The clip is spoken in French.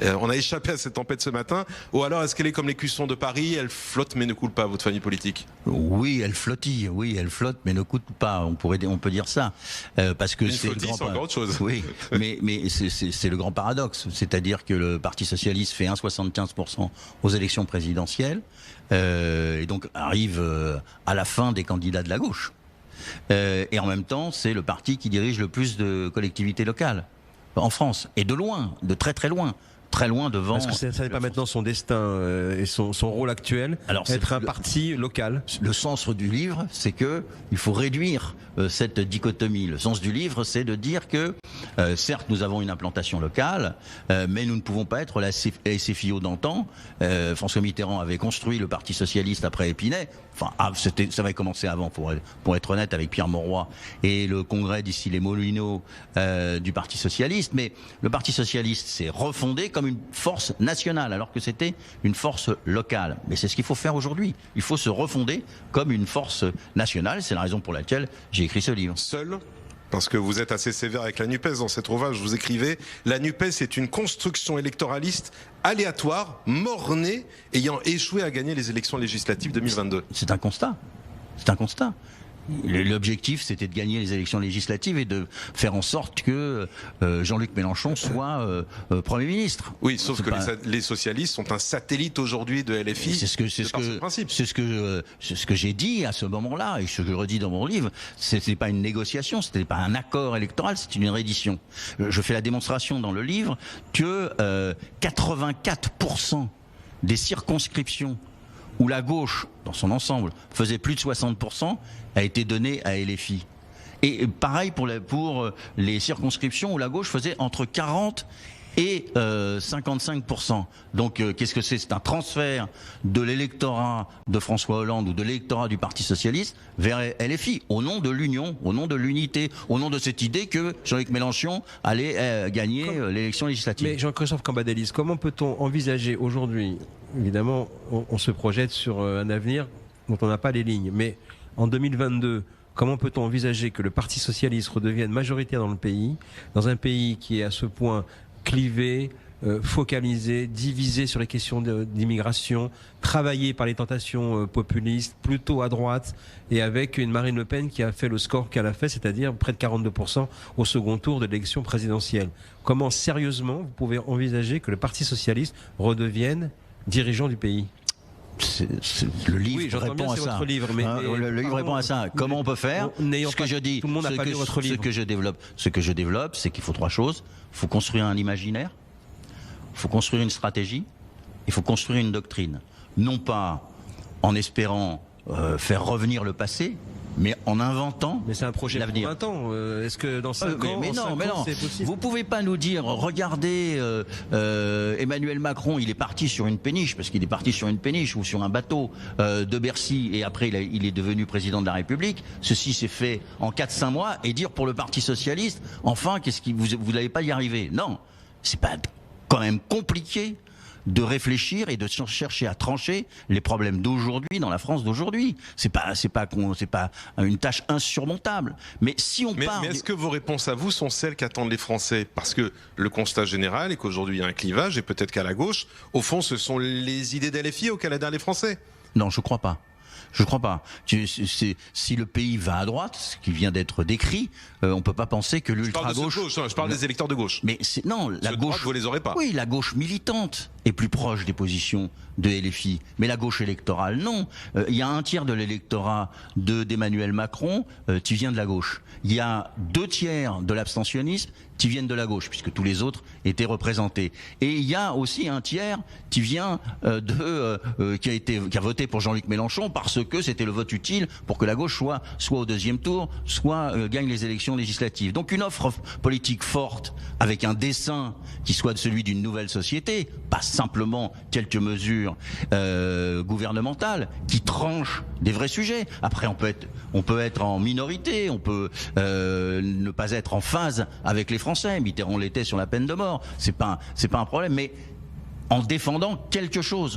On a échappé à cette tempête ce matin. Ou alors est-ce qu'elle est comme les cuissons de Paris, elle flotte mais ne coule pas, votre famille politique? Oui, elle flottille, oui, elle flotte, mais ne coûte pas. On peut dire ça, parce que c'est encore autre chose. Oui, mais c'est le grand paradoxe, c'est-à-dire que le Parti socialiste fait 1,75% aux élections présidentielles, et donc arrive à la fin des candidats de la gauche. Et en même temps, c'est le parti qui dirige le plus de collectivités locales en France, et de loin, de très très loin. Très loin devant. Parce que ça n'est pas maintenant son destin et son rôle actuel, être un parti local. Le sens du livre, c'est que il faut réduire cette dichotomie. Le sens du livre, c'est de dire que certes, nous avons une implantation locale, mais nous ne pouvons pas être la SFIO d'antan. François Mitterrand avait construit le Parti socialiste après Épinay. Enfin, ça avait commencé avant, pour être honnête, avec Pierre Mauroy et le congrès d'ici les Moulineaux du Parti socialiste. Mais le Parti socialiste s'est refondé comme une force nationale, alors que c'était une force locale. Mais c'est ce qu'il faut faire aujourd'hui. Il faut se refonder comme une force nationale. C'est la raison pour laquelle j'ai écrit ce livre. Seul? Parce que vous êtes assez sévère avec la NUPES dans cet ouvrage, vous écrivez « La NUPES est une construction électoraliste aléatoire, mort-née, ayant échoué à gagner les élections législatives 2022 ». C'est un constat. C'est un constat. L'objectif, c'était de gagner les élections législatives et de faire en sorte que Jean-Luc Mélenchon soit Premier ministre. Oui, sauf que les socialistes sont un satellite aujourd'hui de LFI. C'est ce que j'ai dit à ce moment-là et ce que je redis dans mon livre. C'était pas une négociation, c'était pas un accord électoral, c'est une reddition. Je fais la démonstration dans le livre que 84% des circonscriptions où la gauche, dans son ensemble, faisait plus de 60%, a été donnée à LFI. Et pareil pour les circonscriptions où la gauche faisait entre 40 et 55%. Donc qu'est-ce que c'est? C'est un transfert de l'électorat de François Hollande ou de l'électorat du Parti socialiste vers LFI, au nom de l'union, au nom de l'unité, au nom de cette idée que Jean-Luc Mélenchon allait gagner l'élection législative. Mais Jean-Christophe Cambadélis, comment peut-on envisager aujourd'hui, évidemment, on se projette sur un avenir dont on n'a pas les lignes, mais en 2022, comment peut-on envisager que le Parti socialiste redevienne majoritaire dans le pays, dans un pays qui est à ce point clivé, focalisé, divisé sur les questions d'immigration, travaillé par les tentations populistes, plutôt à droite, et avec une Marine Le Pen qui a fait le score qu'elle a fait, c'est-à-dire près de 42% au second tour de l'élection présidentielle. Comment sérieusement vous pouvez envisager que le Parti socialiste redevienne dirigeant du pays? Le livre répond à ça. Votre livre, le livre répond à ça. Comment on peut faire? Ce que je dis, tout le monde n'a pas lu votre livre. Ce que je développe, c'est qu'il faut trois choses. Il faut construire un imaginaire, il faut construire une stratégie, il faut construire une doctrine. Non pas en espérant faire revenir le passé, mais en inventant l'avenir. Mais c'est un projet pour 20 ans. Est-ce que dans 5 ans, c'est possible? Vous pouvez pas nous dire, regardez, Emmanuel Macron, il est parti sur une péniche, parce qu'il est parti sur une péniche ou sur un bateau de Bercy, et après il est devenu président de la République. Ceci s'est fait en 4-5 mois, et dire pour le Parti socialiste, enfin, vous n'allez pas y arriver. Non, c'est pas quand même compliqué de réfléchir et de chercher à trancher les problèmes d'aujourd'hui dans la France d'aujourd'hui. C'est pas une tâche insurmontable. Mais si on parle... Mais est-ce que vos réponses à vous sont celles qu'attendent les Français? Parce que le constat général est qu'aujourd'hui il y a un clivage, et peut-être qu'à la gauche, au fond, ce sont les idées d'LFI auxquelles adhèrent les Français. Non, je crois pas. Je crois pas. Si le pays va à droite, ce qui vient d'être décrit, on peut pas penser que l'ultra-gauche... Je parle des électeurs de gauche. Mais non, la gauche... vous les aurez pas. Oui, la gauche militante est plus proche des positions de LFI. Mais la gauche électorale, non. Il y a un tiers de l'électorat d'Emmanuel Macron qui vient de la gauche. Il y a 2/3 de l'abstentionnisme qui viennent de la gauche, puisque tous les autres étaient représentés. Et il y a aussi un tiers qui vient qui a voté pour Jean-Luc Mélenchon parce que c'était le vote utile pour que la gauche soit au deuxième tour, soit gagne les élections législatives. Donc une offre politique forte, avec un dessein qui soit celui d'une nouvelle société, pas simplement quelques mesures gouvernementales qui tranchent des vrais sujets. Après, on peut être en minorité, on peut ne pas être en phase avec les Français. Mitterrand l'était sur la peine de mort. C'est pas un problème, mais en défendant quelque chose.